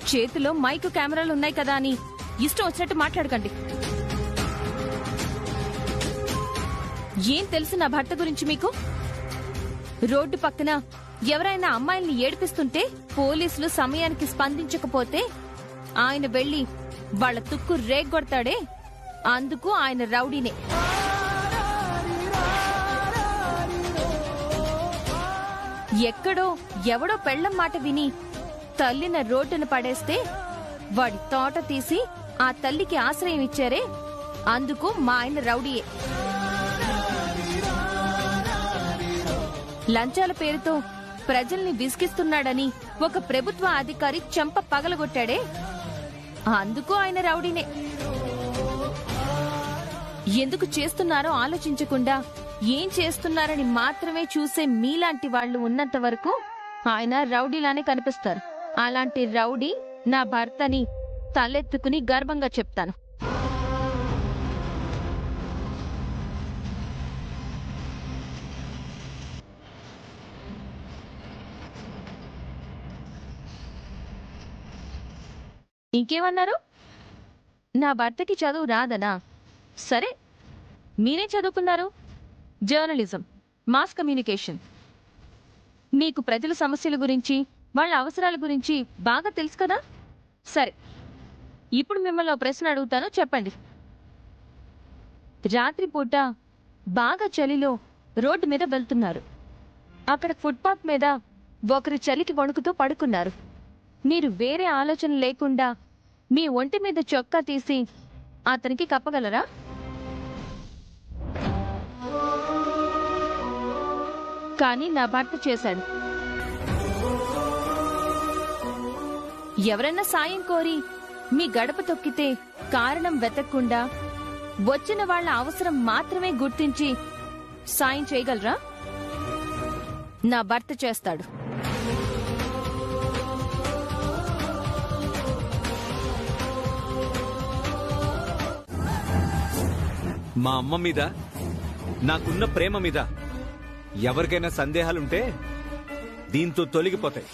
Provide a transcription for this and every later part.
చేతిలో మైక్ కెమెరాలు ఉన్నాయి కదా అని ఇష్టం వచ్చినట్టు మాట్లాడకండి. ఏం తెలుసు నా భర్త గురించి మీకు? రోడ్డు పక్కన ఎవరైనా అమ్మాయిల్ని ఏడిపిస్తుంటే పోలీసులు సమయానికి స్పందించకపోతే ఆయన వెళ్లి వాళ్ల తుక్కు రేగ్గొడతాడే, అందుకు ఆయన రౌడీనే. ఎక్కడో ఎవడో పెళ్లం మాట విని తల్లిన రోడ్డును పడేస్తే వాడి తోట తీసి ఆ తల్లికి ఆశ్రయం ఇచ్చారే, అందుకు మా ఆయన రౌడీయే. లంచాల పేరుతో ప్రజల్ని విసిగిస్తున్నాడని ఒక ప్రభుత్వ అధికారి చెంప పగలగొట్టాడే, అందుకు ఆయన రౌడీనే. ఎందుకు చేస్తున్నారో ఆలోచించకుండా ఏం చేస్తున్నారని మాత్రమే చూసే మీలాంటి వాళ్లు ఉన్నంత వరకు ఆయన రౌడీలానే కనిపిస్తారు. అలాంటి రౌడీ నా భర్తని తలెత్తుకుని గర్వంగా చెప్తాను. ఇంకేమన్నారు? నా భర్తకి చదువు రాదనా? సరే, మీరే చదువుకున్నారు. Journalism, mass communication. మీకు ప్రజల సమస్యల గురించి, వాళ్ళ అవసరాల గురించి బాగా తెలుసు కదా. సరే, ఇప్పుడు మిమ్మల్ని ఒక ప్రశ్న అడుగుతాను, చెప్పండి. రాత్రిపూట బాగా చలిలో రోడ్డు మీద వెళ్తున్నారు. అక్కడ ఫుట్పాత్ మీద ఒకరు చలికి వణుకుతూ పడుకున్నారు. మీరు వేరే ఆలోచన లేకుండా మీ ఒంటి మీద చొక్కా తీసి అతనికి కప్పగలరా? కానీ నా భర్త చేశాడు. ఎవరైనా సాయం కోరి మీ గడప తొక్కితే కారణం వెతకకుండా వచ్చిన వాళ్ళ అవసరం మాత్రమే గుర్తించి సాయం చేయగలరా? నా భర్త చేస్తాడు. మా అమ్మ మీద, నాకున్న ప్రేమ మీద ఎవరికైనా సందేహాలుంటే దీంతో తొలగిపోతాయి.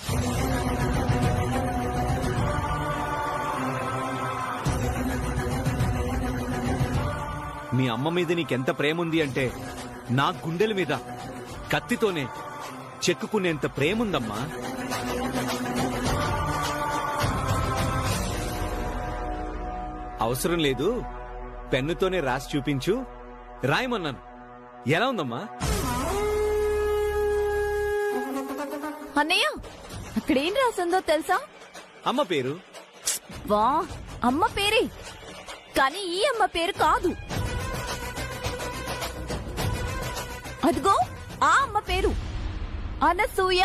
మీ అమ్మ మీద నీకెంత ప్రేమ ఉంది అంటే నా గుండెల మీద కత్తితోనే చెక్కుకునేంత ప్రేముందమ్మా. అవసరం లేదు, పెన్నుతోనే రాసి చూపించు, రాయమన్నాను. ఎలా ఉందమ్మా? అన్నయ్య, అక్కడేం రాసిందో తెలుసా? అమ్మ పేరు. వా, అమ్మ పేరే, కానీ ఈ అమ్మ పేరు కాదు. అదిగో ఆ అమ్మ పేరు అనసూయ.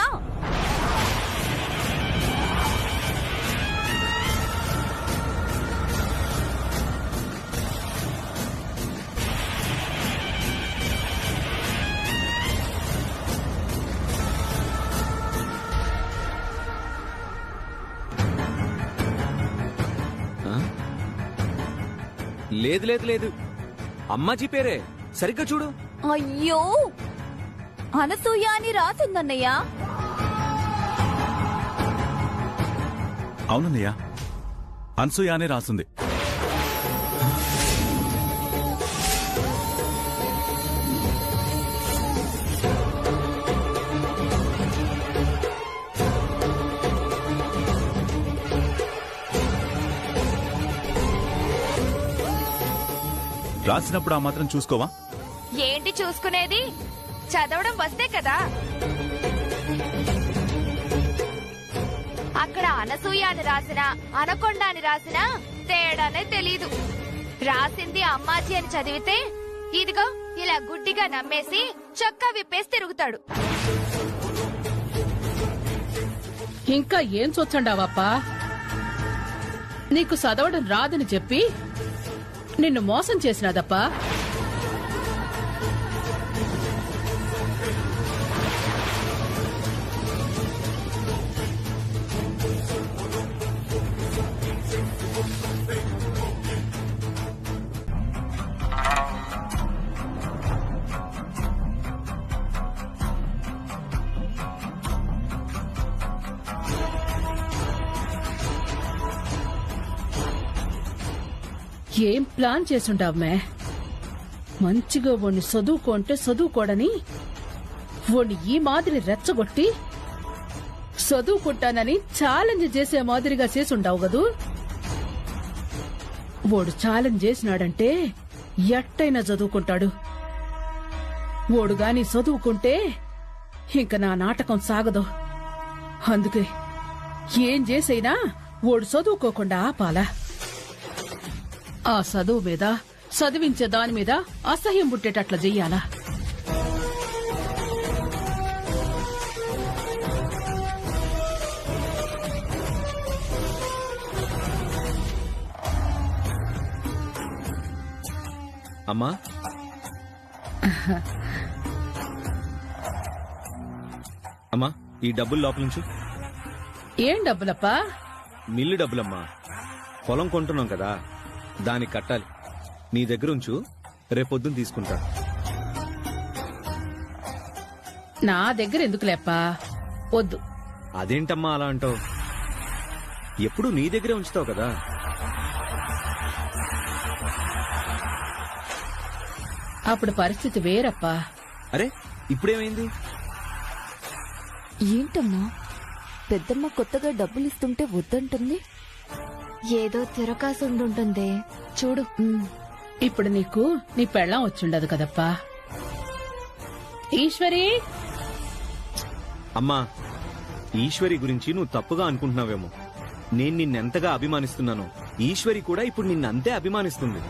లేదు లేదు లేదు, అమ్మాజీ పేరే, సరిగ్గా చూడు. అయ్యో, అనసూయ అని రాసిందన్నయ్య. అవునన్నయ్య, అనసూయ అనే రాసింది. రాసినప్పుడు ఆ మాత్రం చూసుకోవా? ఏంటి చూసుకునేది? చదవడం వస్తే కదా. అక్కడ అనసూయ అని రాసినా అనకొండ అని రాసినా తేడానే తెలీదు. రాసింది అమ్మాజీ అని చదివితే ఇదిగో ఇలా గుడ్డిగా నమ్మేసి చొక్కా విప్పేసి తిరుగుతాడు. ఇంకా ఏం చొచ్చండావప్పా? నీకు చదవడం రాదని చెప్పి నిన్ను మోసం చేసినాదప్పా. ఏం ప్లాన్ చేసుంటావమే? మంచిగా వాణ్ణి చదువుకుంటే చదువుకోడని వాణ్ణి ఈ మాదిరి రెచ్చగొట్టి చదువుకుంటానని ఛాలెంజ్ చేసే మాదిరిగా చేసుండావు గదు. వాడు ఛాలెంజ్ చేసినాడంటే ఎట్టయినా చదువుకుంటాడు. వాడు గాని చదువుకుంటే ఇంక నా నాటకం సాగదు. అందుకే ఏం చేసైనా వాడు చదువుకోకుండా ఆపాలా. ఆ చదువు మీద, చదివించే దాని మీద అసహ్యం పుట్టేటట్లా చెయ్యాలా. అమ్మా, అమ్మా, ఈ డబ్బులు లోపలించు. ఏం డబ్బులప్పా? మిల్లు డబ్బులమ్మా. పొలం కొంటున్నాం కదా, దానికి కట్టాలి. నీ దగ్గర ఉంచు, రేపొద్దున తీసుకుంటా. నా దగ్గర ఎందుకు లేప్పా? వద్దు. అదేంటమ్మా అలా అంటావు? ఎప్పుడు నీ దగ్గరే ఉంచుతావు కదా. అప్పుడు పరిస్థితి వేరప్పా. అరే, ఇప్పుడేమైంది? ఏంటమ్మా పెద్దమ్మ కొత్తగా డబ్బులు ఇస్తుంటే వద్దంటుంది? ఏదో తిరకాసు ఉండుంటుంది చూడు. ఇప్పుడు నీకు నీ పెళ్ళం వచ్చుండదు కదప్పా. ఈశ్వరి, అమ్మా, ఈశ్వరి గురించి నువ్వు తప్పుగా అనుకుంటున్నావేమో. నేను నిన్నెంతగా అభిమానిస్తున్నానో ఈశ్వరి కూడా ఇప్పుడు నిన్నంతే అభిమానిస్తుంది.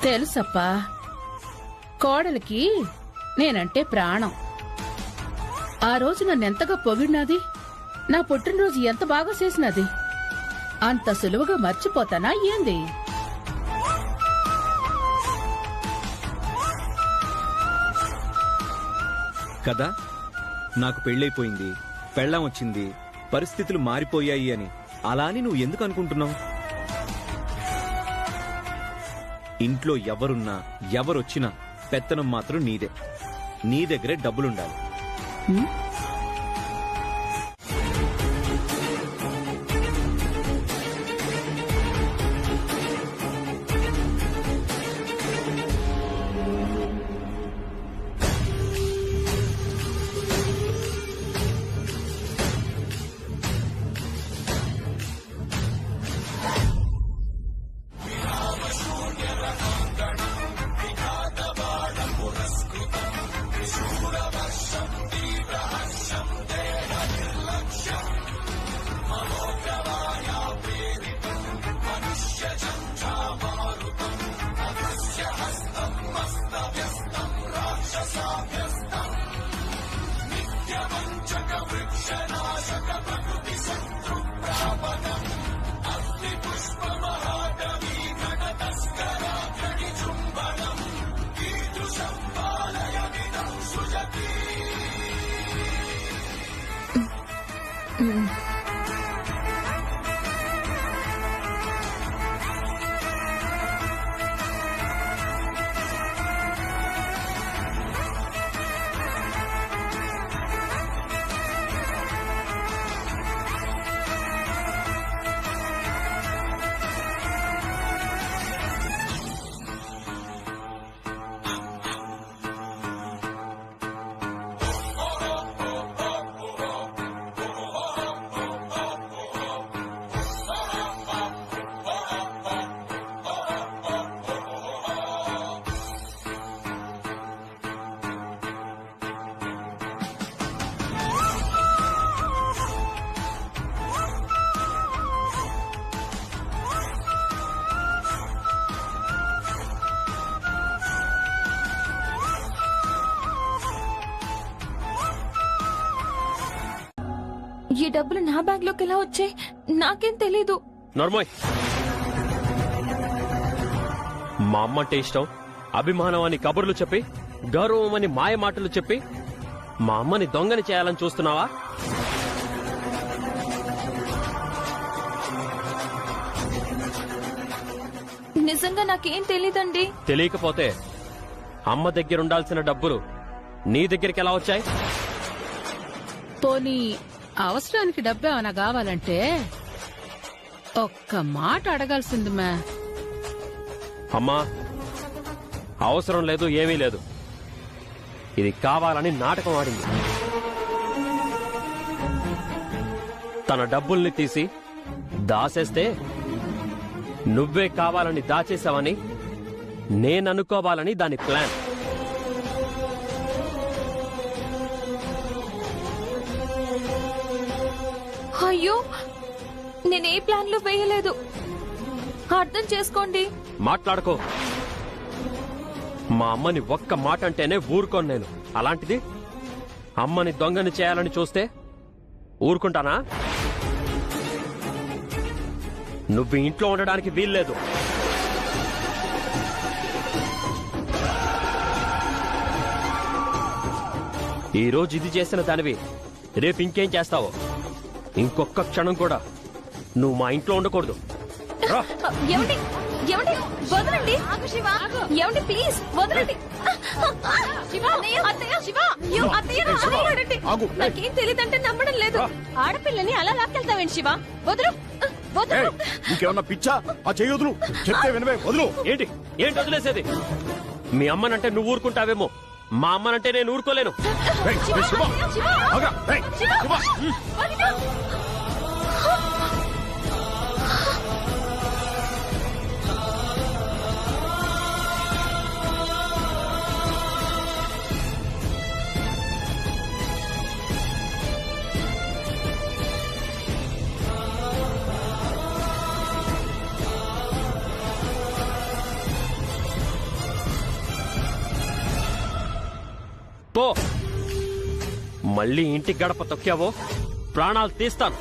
తెలుసప్పా, కోడలికి నేనంటే ప్రాణం. ఆ రోజు నన్నెంతగా పొగిడినాది, నా పుట్టినరోజు ఎంత బాగా చేసినది. అంత సులువుగా మర్చిపోతానా ఏంది? కదా, నాకు పెళ్ళైపోయింది, పెళ్ళాం వచ్చింది, పరిస్థితులు మారిపోయాయి అని. అలా అని నువ్వు ఎందుకు అనుకుంటున్నావు? ఇంట్లో ఎవరున్నా ఎవరొచ్చినా పెత్తనం మాత్రం నీదే. నీ దగ్గరే డబ్బులుండాలి. ఈ డబ్బులు నా బ్యాగ్ లోకి ఎలా వచ్చాయి? నాకేం తెలీదు. నర్మోయ్, మా అమ్మంటే ఇష్టం, అభిమానం అని కబుర్లు చెప్పి, గౌరవం అని మాయ మాటలు చెప్పి మా అమ్మని దొంగని చేయాలని చూస్తున్నావా? నిజంగా నాకేం తెలీదండి. తెలియకపోతే అమ్మ దగ్గర ఉండాల్సిన డబ్బులు నీ దగ్గరికి ఎలా వచ్చాయి? పోనీ అవసరానికి డబ్బేమన్నా కావాలంటే ఒక్క మాట అడగాల్సింది మా. అమ్మా, అవసరం లేదు, ఏమీ లేదు. ఇది కావాలని నాటకం ఆడింది. తన డబ్బుల్ని తీసి దాసేస్తే నువ్వే కావాలని దాచేసావని నేననుకోవాలని దాని ప్లాన్. అయ్యో, నేనే ప్లాన్లు వేయలేదు. అర్థం చేసుకోండి. మాట్లాడుకో. మా అమ్మని ఒక్క మాట అంటేనే ఊరుకోను నేను. అలాంటిది అమ్మని దొంగని చేయాలని చూస్తే ఊరుకుంటానా? నువ్వు ఇంట్లో ఉండడానికి వీల్లేదు. ఈ రోజు ఇది చేసిన దానివి రేపు ఇంకేం చేస్తావో. ఇంకొక క్షణం కూడా నువ్వు మా ఇంట్లో ఉండకూడదు. రా. ఏమండి, ఏమండి, వదలండి. ఏమండి, ప్లీజ్ వదలండి. అత్తయ్య, అయ్యో, అత్తయ్య, అన్నయ్య అడండి. నాకేం తెలియదంటే నమ్మడం లేదు. ఆడపిల్లని అలా లాక్కెళ్తావేంటి శివ? వదులు, వదులు. ఇంకేమన్నా పిచ్చా? ఆ చేయొదులు, చెప్తే వినవే, వదులు. ఏంటి ఏంటి వదిలేసేది? మీ అమ్మనంటే నువ్వు ఊరుకుంటావేమో, మా అమ్మనంటే నేను ఊరుకోలేను. పో. మళ్ళీ ఇంటి గడప తొక్కావో ప్రాణాలు తీస్తాను.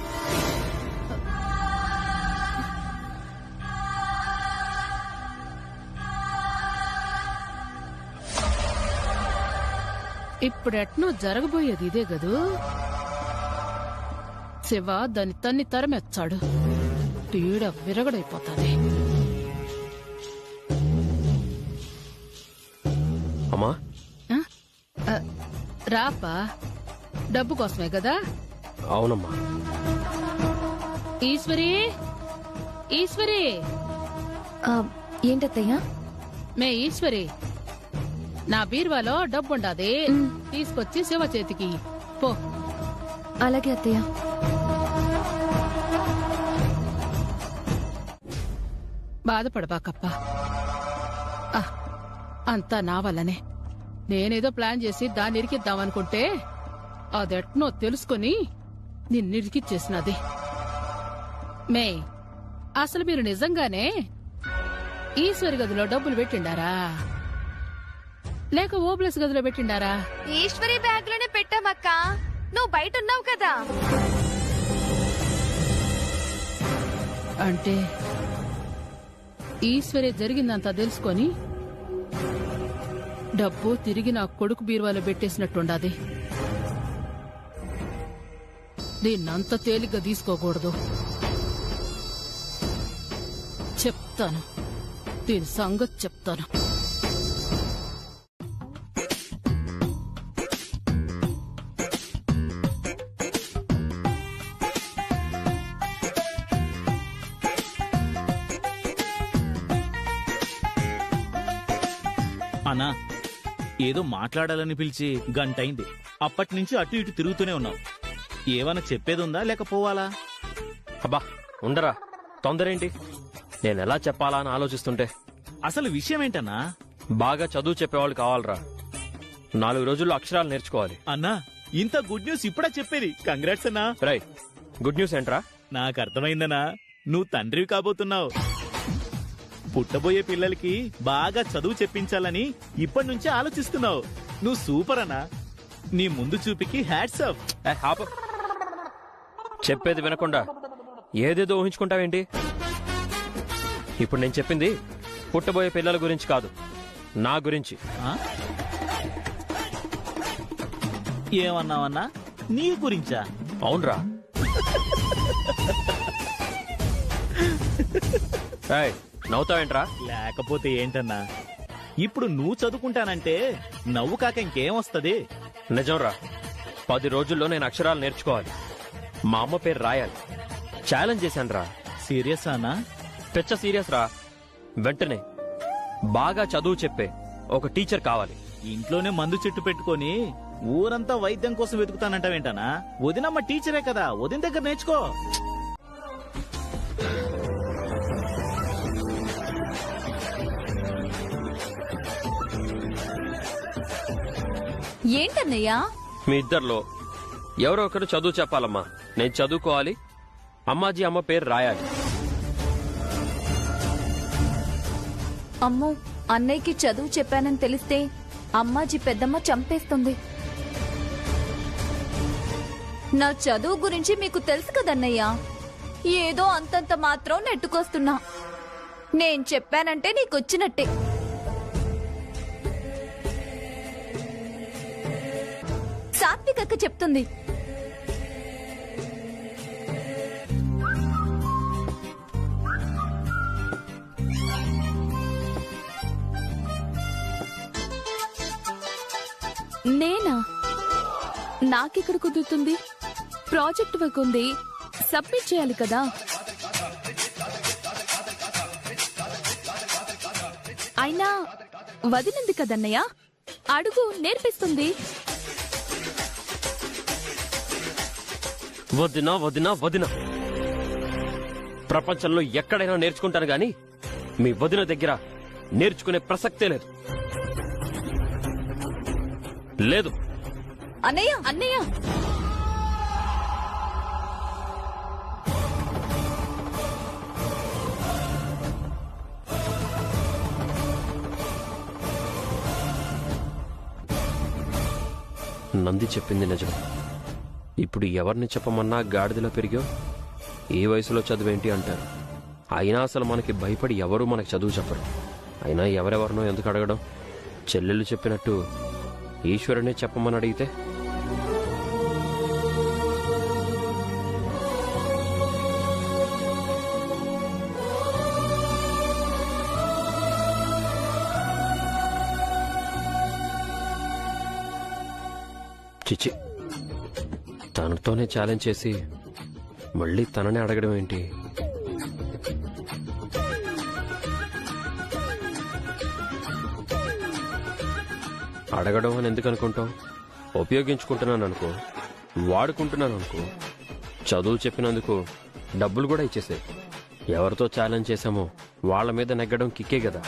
ఇప్పుడెట్నో జరగబోయేది ఇదే గదు. శివ దాని తన్ని తరమెచ్చాడు. పీడ విరగడైపోతాది. అమ్మా, రాపా, డబ్బు కోసమే కదా. అవునమ్మా. ఈశ్వరి, ఈశ్వరి. ఏంటత్తయ్యా? మే ఈశ్వరి, నా బీరువాలో డబ్బుండాది, తీసుకొచ్చి శివ చేతికి పో. అలాగే అత్తయ్య. బాధపడబాకప్పా. అంతా నా వల్లనే. నేనేదో ప్లాన్ చేసి దాన్ని ఇరికిద్దామనుకుంటే అదెట్నో తెలుసుకుని నిన్నిరికిచ్చేసినది. మే, అసలు మీరు నిజంగానే ఈశ్వరి గదిలో డబ్బులు పెట్టిండారా లేక ఓబ్లెస్ గదిలో పెట్టిండారా? ఈశ్వరి బ్యాగ్ లోనే పెట్టామక్క. నువ్వు బయట ఉన్నావు కదా. అంటే ఈశ్వరి జరిగిందంతా తెలుసుకొని డబ్బు తిరిగి నా కొడుకు బీరువాలో పెట్టేసినట్టుండాది. దీన్నంత తేలిగ్గా తీసుకోకూడదు. చెప్తాను, దీని సంగతి చెప్తాను. అన్నా, ఏదో మాట్లాడాలని పిలిచి గంటైంది. అప్పటి నుంచి అటు ఇటు తిరుగుతూనే ఉన్నావు. ఏమన్నా చెప్పేదుందా లేక పోవాలా? అబ్బా ఉండరా, తొందరేంటి? నేనెలా చెప్పాలా అని ఆలోచిస్తుంటే. అసలు విషయం ఏంటన్నా? బాగా చదువు చెప్పేవాళ్ళు కావాలరా. 4 రోజుల్లో అక్షరాలు నేర్చుకోవాలి. అన్నా, ఇంత గుడ్ న్యూస్ ఇప్పుడే చెప్పేది. కంగ్రాట్స్ అన్నా. రై, గుడ్ న్యూస్ ఏంట్రా? నాకు అర్థమైందనా, నువ్వు తండ్రివి కాబోతున్నావు. పుట్టబోయే పిల్లలకి బాగా చదువు చెప్పించాలని ఇప్పటి నుంచే ఆలోచిస్తున్నావు. నువ్వు సూపర్ అన్నా. నీ ముందు చూపికి హ్యాట్స్ ఆఫ్. ఆపు. చెప్పేది వినకుండా ఏదేదో ఊహించుకుంటావేంటి? ఇప్పుడు నేను చెప్పింది పుట్టబోయే పిల్లల గురించి కాదు, నా గురించి. ఏమన్నావన్నా? నీ గురించా? అవునరా. నవ్వుతావేంట్రా? లేకపోతే ఏంటన్నా, ఇప్పుడు నువ్వు చదువుకుంటానంటే నవ్వు కాక ఇంకేం వస్తది? నిజంరా, 10 రోజుల్లో నేను అక్షరాలు నేర్చుకోవాలి. మా అమ్మ పేరు రాయాలి. ఛాలెంజ్ చేశానురా. సీరియస్ అన్నా? పిచ్చ సీరియస్ రా. వెంటనే బాగా చదువు చెప్పే ఒక టీచర్ కావాలి. ఇంట్లోనే మందు చెట్టు పెట్టుకొని ఊరంతా వైద్యం కోసం వెతుకుతానంటావేంటనా? వదినమ్మ టీచరే కదా, వదిన దగ్గర నేర్చుకో. ఏంటన్నయ్యా? మీ ఇద్దరిలో ఎవరో ఒకరు చదువు చెప్పాలమ్మా. నేను చదువుకోవాలి, అమ్మాజీ అమ్మ పేరు రాయాలి. అమ్మో, అన్నయ్యకి చదువు చెప్పానని తెలిస్తే అమ్మాజీ పెద్దమ్మ చంపేస్తుంది. నా చదువు గురించి మీకు తెలుసు కదన్నయ్యా. ఏదో అంతంత మాత్రం నెట్టుకొస్తున్నా. నేను చెప్పానంటే నీకొచ్చినట్టే. సాత్వికక్క చెప్తుంది. నేనా? నాకెక్కడ కుదురుతుంది? ప్రాజెక్ట్ వర్క్ ఉంది, సబ్మిట్ చేయాలి కదా. అయినా వదిలింది కదన్నయ్య, అడుగు, నేర్పిస్తుంది. వదినా వదినా వదినా, ప్రపంచంలో ఎక్కడైనా నేర్చుకుంటాను గాని మీ వదిన దగ్గర నేర్చుకునే ప్రసక్తే లేదు. లేదు. అన్నయ్య, అన్నయ్య, నంది చెప్పింది నిజం. ఇప్పుడు ఎవరిని చెప్పమన్నా గాడిదలో పెరిగా ఏ వయసులో చదువేంటి అంటారు. అయినా అసలు మనకి భయపడి ఎవరూ మనకి చదువు చెప్పరు. అయినా ఎవరెవరినో ఎందుకు అడగడం? చెల్లెళ్ళు చెప్పినట్టు ఈశ్వరునే చెప్పమని అడిగితే చిచి, తనతోనే ఛాలెంజ్ చేసి మళ్ళీ తననే అడగడం ఏంటి? అడగడం అని ఎందుకు అనుకుంటావు? ఉపయోగించుకుంటున్నాను అనుకో, వాడుకుంటున్నాను అనుకో. చదువు చెప్పినందుకు డబ్బులు కూడా ఇచ్చేసే. ఎవరితో ఛాలెంజ్ చేశామో వాళ్ళ మీద నెగ్గడం కిక్కే కదా.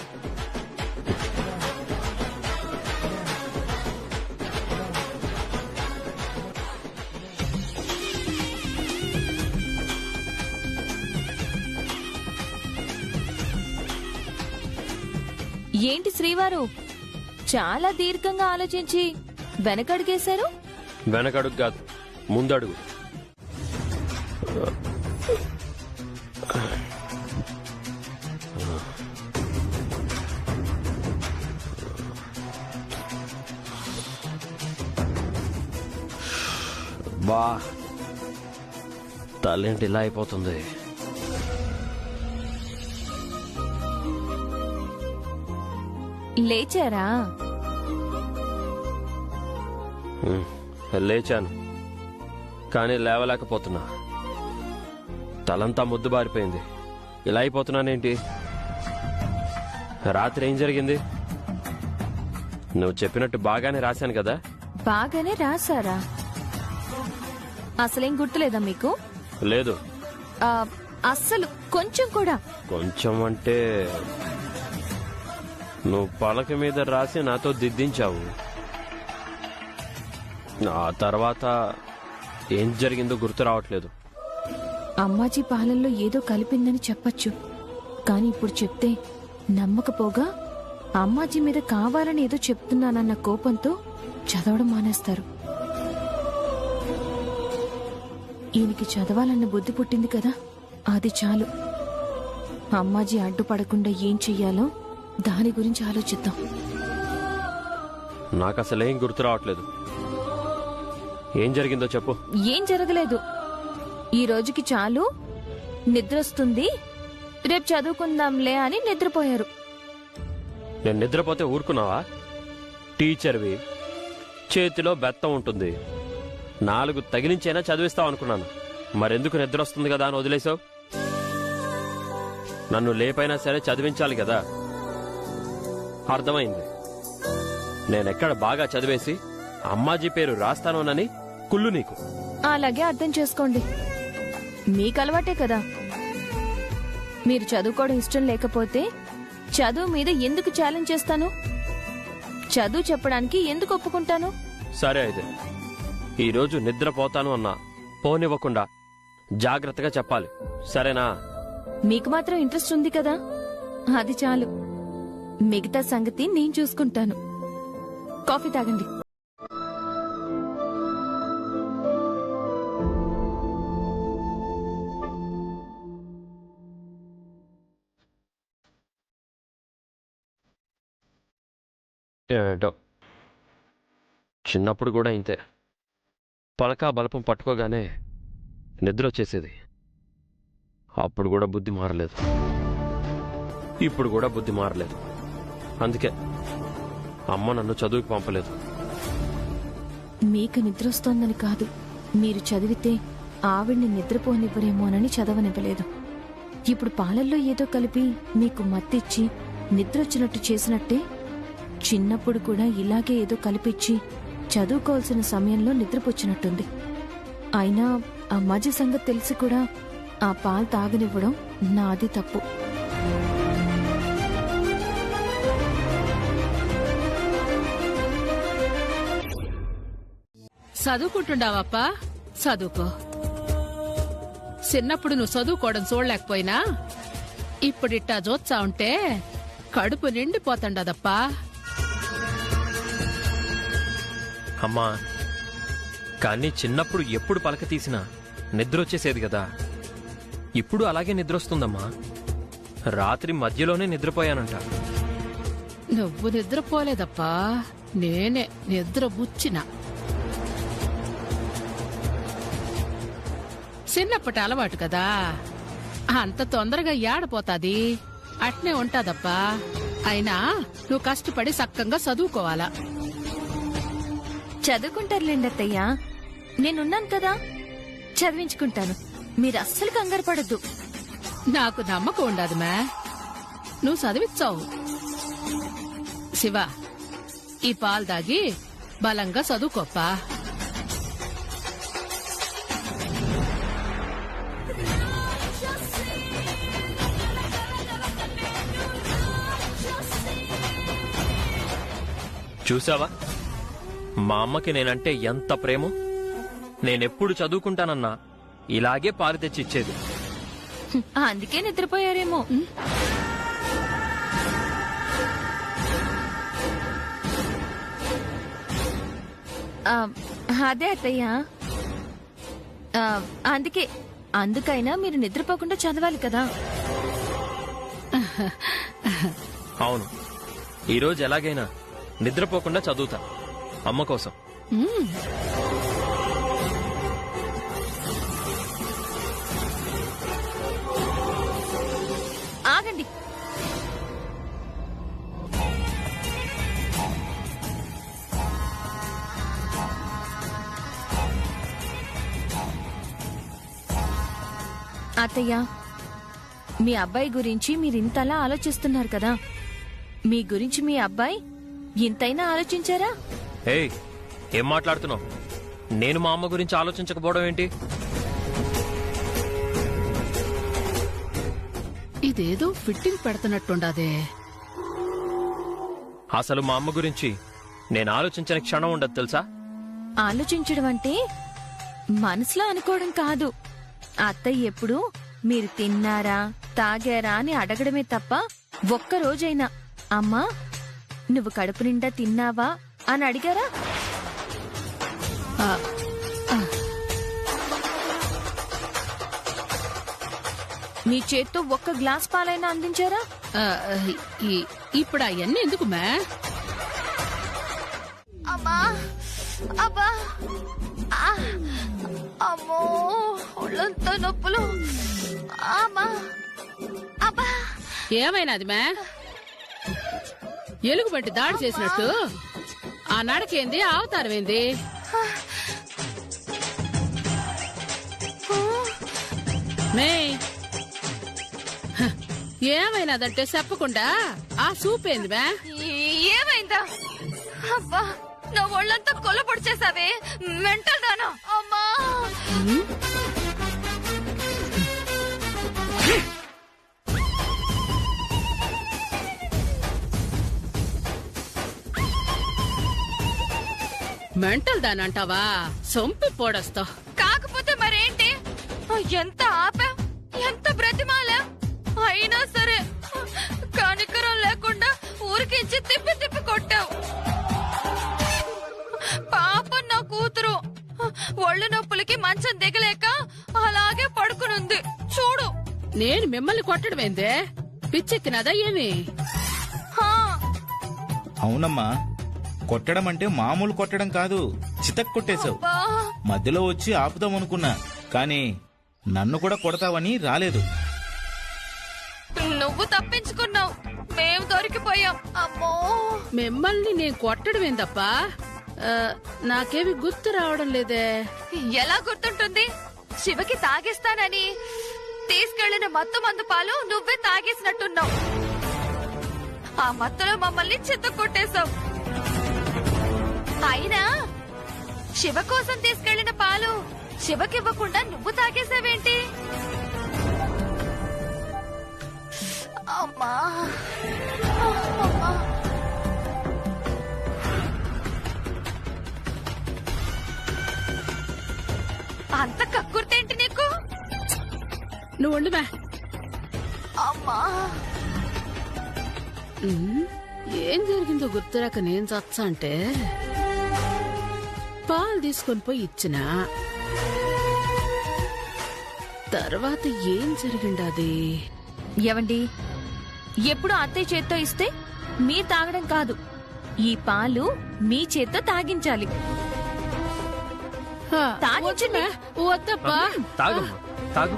ఏంటి శ్రీవారు, చాలా దీర్ఘంగా ఆలోచించి వెనకడుగేశారు? వెనకడుగు కాదు, ముందడుగు. బా, తలేంటి ఇలా అయిపోతుంది? లేచారా? లేచాను, కానీ లేవలేకపోతున్నా. తలంతా ముద్దు బారిపోయింది. ఇలా అయిపోతున్నానేంటి? రాత్రి ఏం జరిగింది? నువ్వు చెప్పినట్టు బాగానే రాశాను కదా. బాగానే రాశారా? అసలేం గుర్తులేదా మీకు? లేదు. అస్సలు కొంచెం కూడా? కొంచెం అంటే నువ్వు పలక మీద రాసి నాతో దిద్దించావు. ఆ తర్వాత ఏం జరిగిందో గుర్తు రావట్లేదు. అమ్మాజీ పాలల్లో ఏదో కలిపిందని చెప్పచ్చు, కానీ ఇప్పుడు చెప్తే నమ్మకపోగా అమ్మాజీ మీద కావాలని ఏదో చెప్తున్నానన్న కోపంతో చదవడం మానేస్తారు. ఈయనకి చదవాలన్న బుద్ధి పుట్టింది కదా, అది చాలు. అమ్మాజీ అడ్డుపడకుండా ఏం చెయ్యాలో దాని గురించి ఆలోచిద్దాం. నాకు అసలేం గుర్తు రావట్లేదు. ఏం జరిగిందో చెప్పు. ఏం జరగలేదు. ఈ రోజుకి చాలు, నిద్రొస్తుంది, రేపు చదువుకుందాంలే అని నిద్రపోయారు. నేను నిద్రపోతే ఊరుకున్నావా? టీచర్వి, చేతిలో బెత్తం ఉంటుంది, 4 తగిలించైనా చదివిస్తావు అనుకున్నాను. మరెందుకు నిద్ర వస్తుంది కదా అని వదిలేసావు? నన్ను లేపైనా సరే చదివించాలి కదా. అర్థమైంది. నేనెక్కడ బాగా చదివేసి అమ్మాజీ పేరు రాస్తానోనని కుళ్ళు నీకు. అలాగే అర్థం చేసుకోండి. మీకు అలవాటే కదా. మీరు చదువుకోవడం ఇష్టం లేకపోతే చదువు మీద ఎందుకు ఛాలెంజ్ చేస్తాను? చదువు చెప్పడానికి ఎందుకు ఒప్పుకుంటాను? సరే అయితే ఈరోజు నిద్రపోతాను అన్నా పోనివ్వకుండా జాగ్రత్తగా చెప్పాలి, సరేనా? మీకు మాత్రం ఇంట్రెస్ట్ ఉంది కదా, అది చాలు. మిగతా సంగతి నేను చూసుకుంటాను. కాఫీ తాగండి. ఏంటో చిన్నప్పుడు కూడా ఇంతే. పలకా బలపం పట్టుకోగానే నిద్ర వచ్చేసేది. అప్పుడు కూడా బుద్ధి మారలేదు, ఇప్పుడు కూడా బుద్ధి మారలేదు. అందుకే అమ్మ నన్ను చదువుకి పంపలేదు. మీకు నిద్ర వస్తోందని కాదు, మీరు చదివితే ఆవిడ్ని నిద్రపోనివ్వరేమోనని చదవనివ్వలేదు. ఇప్పుడు పాలల్లో ఏదో కలిపి మీకు మత్తిచ్చి నిద్రొచ్చినట్టు చేసినట్టే చిన్నప్పుడు కూడా ఇలాగే ఏదో కలిపిచ్చి చదువుకోవాల్సిన సమయంలో నిద్రపోచ్చినట్టుంది. అయినా ఆ మధ్య సంగతి తెలిసి కూడా ఆ పాలు తాగనివ్వడం నాది తప్పు. చదువుకుంటుండావప్పా? చదువుకో. చిన్నప్పుడు నువ్వు చదువుకోవడం చూడలేకపోయినా ఇప్పుడిట్టా జోత్సా ఉంటే కడుపు నిండిపోతండదప్పా. అమ్మా, కానీ చిన్నప్పుడు ఎప్పుడు పలక తీసినా నిద్రొచ్చేసేది కదా. ఇప్పుడు అలాగే నిద్రొస్తుందమ్మా. రాత్రి మధ్యలోనే నిద్రపోయానంట. నువ్వు నిద్రపోలేదప్పా, నేనే నిద్ర బుచ్చిన. చిన్నప్పటి అలవాటు కదా, అంత తొందరగా ఏడపోతాది. అట్నే ఉంటాదప్పా. అయినా నువ్వు కష్టపడి సక్కంగా చదువుకోవాలా. చదువుకుంటారులేండి అత్తయ్యా, నేనున్నాను కదా, చదివించుకుంటాను. మీరు అస్సలు కంగారు పడద్దు. నాకు నమ్మకం ఉండదు మే, నువ్వు చదివిచ్చావు. శివ, ఈ పాలు దాగి బలంగా చదువుకోప్పా. చూసావా మా అమ్మకి నేనంటే ఎంత ప్రేమో? నేనెప్పుడు చదువుకుంటానన్నా ఇలాగే పాలు తెచ్చి ఇచ్చేది. అందుకే నిద్రపోయారేమో. అదే అత్తయ్య, అందుకైనా మీరు నిద్రపోకుండా చదవాలి కదా. అవును, ఈరోజు ఎలాగైనా నిద్రపోకుండా చదువుతా అమ్మ కోసం. ఆగండి. అత్తయ్య, మీ అబ్బాయి గురించి మీరింతలా ఆలోచిస్తున్నారు కదా, మీ గురించి మీ అబ్బాయి ఇంతైనా ఆలోచించారా? ఏయ్, ఏం మాట్లాడుతున్నావు? నేను మా అమ్మ గురించి ఆలోచించకపోవడం ఏంటి? ఇదేదో ఫిట్టింగ్ పెడుతున్నట్టుండదే. అసలు మా అమ్మ గురించి నేను ఆలోచించని క్షణం ఉండదు తెలుసా? ఆలోచించడం అంటే మనసులో అనుకోవడం కాదు. అత్తయ్య ఎప్పుడు మీరు తిన్నారా తాగారా అని అడగడమే తప్ప ఒక్కరోజైనా అమ్మా నువ్వు కడుపు నిండా తిన్నావా అని అడిగారా? మీ చేత్తో ఒక్క గ్లాస్ పాలైనా అందించారా? ఇప్పుడు అవన్నీ ఎందుకు మే? అమ్మా, అబ్బా, అమ్మో, ఒళ్ళంతా నొప్పులు. అమ్మా, అబ్బా ఏమైనాది మే ఎలుగుబట్టి దాడి చేసినట్టు ఆ నడకేంది అవతారమేంది? మే హ, ఏమైనాదంటే చెప్పకుండా ఆ సూపేంది మే? ఏమైందా? అబ్బా నా ఒళ్ళంతా కొల్లపొడి చేసావే, మెంటల్ దానా? అమ్మా మెంటల్ దానంటావా? సొంపి పోడొస్తా. కాకపోతే మరేంటి? ఎంత ఆపా, ఎంత బ్రతిమాలా, అయినా సరే కనికరం లేకుండా ఊరికించి తిప్పి తిప్పి కొట్టావు. పాపం నా కూతురు ఒళ్ళు నొప్పులకి మంచం దిగలేక అలాగే పడుకునుంది చూడు. నేను మిమ్మల్ని కొట్టడమేందే? పిచ్చెక్కినదా ఏమి? హా, అవునమ్మా, కొట్టడం అంటే మామూలు కొట్టడం కాదు, చితక్ కొట్టేశావు. బా, మధ్యలో వచ్చి ఆపుదామనుకున్నా, కానీ నన్ను కూడా కొడతావని రాలేదు. నువ్వు తప్పించుకున్నావు, మేము దొరికిపోయాం. అమ్మో మిమ్మల్ని నేను కొట్టడమేందప్పా? నాకేమి గుర్తు రావడం లేదే. ఎలా గుర్తుంటుంది? శివకి తాగిస్తానని తీసుకెళ్లిన మత్తు మందు పాలు నువ్వే తాగేసినట్టున్నావు. ఆ మత్తులో మమ్మల్ని చిత్తకొట్టేశావు. అయినా శివ కోసం తీసుకెళ్లిన పాలు శివకివ్వకుండా నువ్వు తాగేసావేంటి? అమ్మా అమ్మా. అంత కక్కుర్తేంటి నీకు? నువ్వు ఉండు మే. అమ్మా ఏం జరిగిందో గుర్తురాక నేను చచ్చా అంటే పాలు తీసుకొని పోయి ఇచ్చిన తర్వాత ఏం జరిగిండాది? ఏవండి, ఎప్పుడు అత్తయ్య చేత్తో ఇస్తే మీరు తాగడం కాదు, ఈ పాలు మీ చేత్తో తాగించాలి. తాగించండి. వద్దప్పా. తాగమ్మా, తాగు.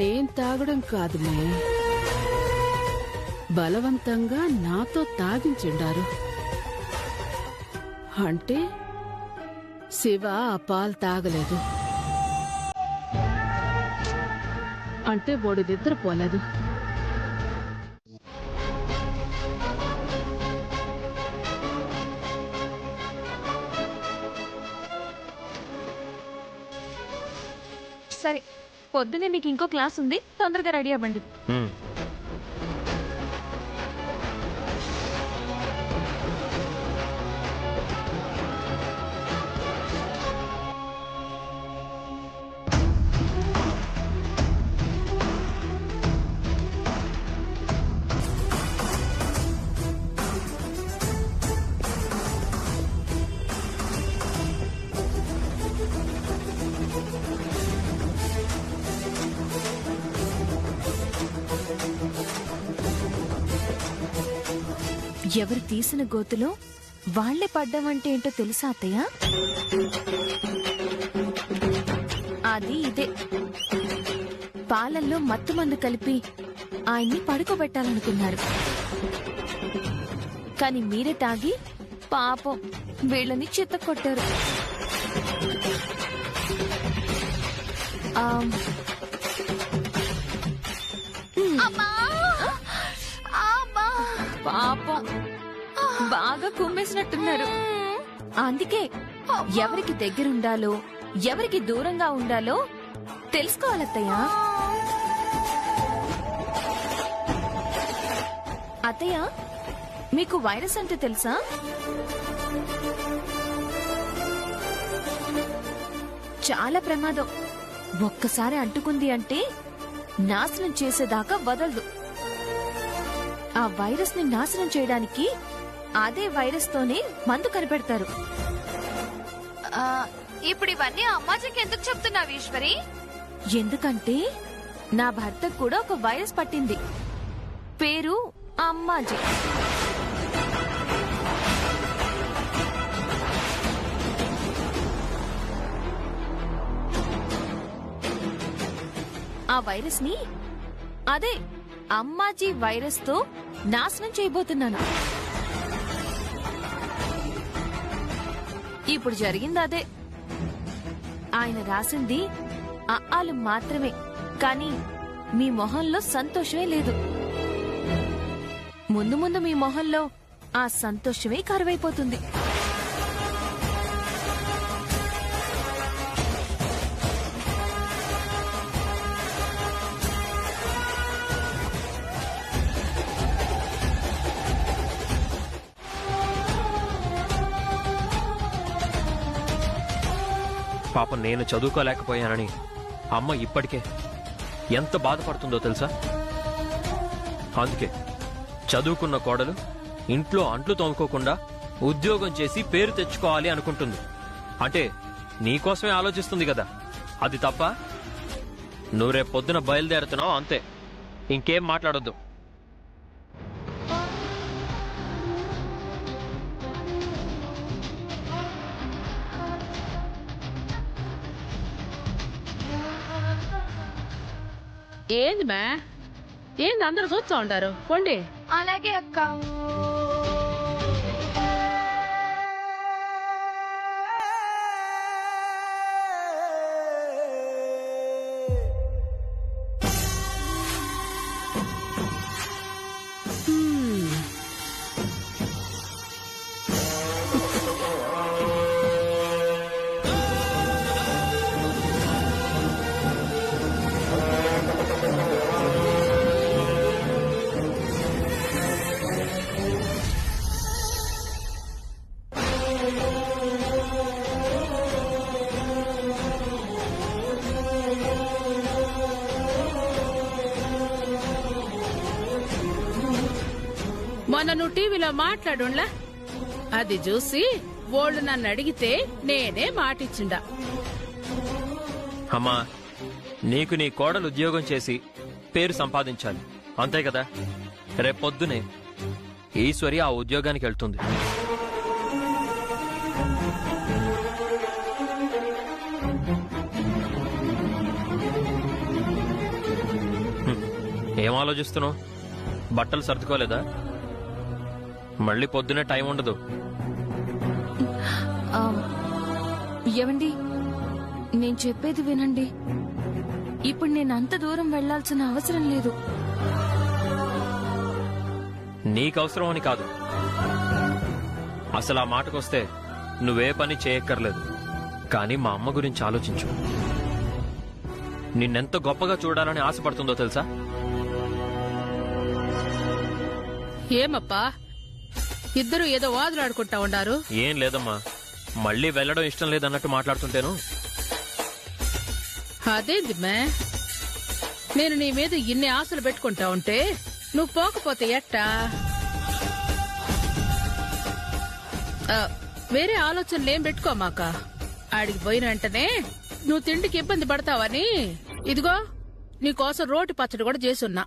నేను తాగడం కాదులే, బలవంతంగా నాతో తాగించిండారు. అంటే శివ ఆ పాలు తాగలేదు అంటే వాడు నిద్రపోలేదు. సరే, పొద్దునే మీకు ఇంకో క్లాస్ ఉంది, తొందరగా రెడీ అవ్వండి. ఎవరు తీసిన గోతులో వాళ్లే పడ్డామంటే ఏంటో తెలుసా అత్తయ్య? అది ఇదే, పాలల్లో మత్తు మందు కలిపి ఆయన్ని పడుకోబెట్టాలనుకున్నారు. కాని మీరే తాగి పాపం వీళ్ళని చిత్త కొట్టారు. పాపం బాగా కుమ్మేసినట్టున్నారు. అందుకే ఎవరికి దగ్గరుండాలో ఎవరికి దూరంగా ఉండాలో తెలుసుకోవాలత్తయ్య. అత్తయ్య, మీకు వైరస్ అంటే తెలుసా? చాలా ప్రమాదం. ఒక్కసారి అంటుకుంది అంటే నాశనం చేసేదాకా వదలదు. ఆ వైరస్ ని నాశనం చేయడానికి అదే వైరస్ తోనే మందు కనిపెడతారు. ఇప్పుడు ఇవన్నీ అమ్మాజీకి ఎందుకు చెప్తున్నావు ఈశ్వరి? ఎందుకంటే నా భర్తకు కూడా ఒక వైరస్ పట్టింది, పేరు అమ్మాజీ. ఆ వైరస్ ని అదే అమ్మాజీ వైరస్ తో నాశనం చేయబోతున్నాను. ఇప్పుడు జరిగింది అదే. ఆయన రాసింది అఆలు మాత్రమే, కానీ మీ మొహంలో సంతోషమే లేదు. ముందు ముందు మీ మొహంలో ఆ సంతోషమే కరువైపోతుంది. పాపం నేను చదువుకోలేకపోయానని అమ్మ ఇప్పటికే ఎంత బాధపడుతుందో తెలుసా? అందుకే చదువుకున్న కోడలు ఇంట్లో అంట్లు తోముకోకుండా ఉద్యోగం చేసి పేరు తెచ్చుకోవాలి అనుకుంటుంది. అంటే నీకోసమే ఆలోచిస్తుంది కదా, అది తప్ప? నువ్వు రేపు పొద్దున బయలుదేరుతున్నావు అంతే, ఇంకేం మాట్లాడొద్దు. ఏంది మే, ఏంది అందరూ చూస్తా ఉండారు? పోండి. అలాగే అక్క. మొన్న నువ్వు టీవీలో మాట్లాడుండ్లా, అది చూసి వాళ్ళు నన్ను అడిగితే నేనే మాటిచ్చిండా. అమ్మా, నీకు నీ కోడలు ఉద్యోగం చేసి పేరు సంపాదించాలి, అంతే కదా? రేపొద్దునే ఈశ్వరి ఆ ఉద్యోగానికి వెళ్తుంది. ఏం ఆలోచిస్తున్నావు? బట్టలు సర్దుకోలేదా? మళ్ళీ పొద్దునే టైం ఉండదు. ఏవండి, నేను చెప్పేది వినండి. ఇప్పుడు నేను అంత దూరం వెళ్లాల్సిన అవసరం లేదు. నీకవసరం అని కాదు, అసలు ఆ మాటకొస్తే నువ్వే పని చేయక్కర్లేదు. కానీ మా అమ్మ గురించి ఆలోచించు. నిన్నెంత గొప్పగా చూడాలని ఆశపడుతుందో తెలుసా? ఏమప్పా ఇద్దరు ఏదో వాదులాడుకుంటా ఉండారు? ఏం లేదమ్మా, మళ్ళీ వెళ్ళడం ఇష్టం లేదన్నట్టు మాట్లాడుతుంటేను. అదేంది మే, నేను నీ మీద ఇన్ని ఆశలు పెట్టుకుంటా ఉంటే నువ్వు పోకపోతే ఎట్టా? వేరే ఆలోచనలేం పెట్టుకోమాక. ఆడికి పోయిన వెంటనే నువ్వు తిండికి ఇబ్బంది పడతావని ఇదిగో నీకోసం రోటి పచ్చడి కూడా చేసున్నా.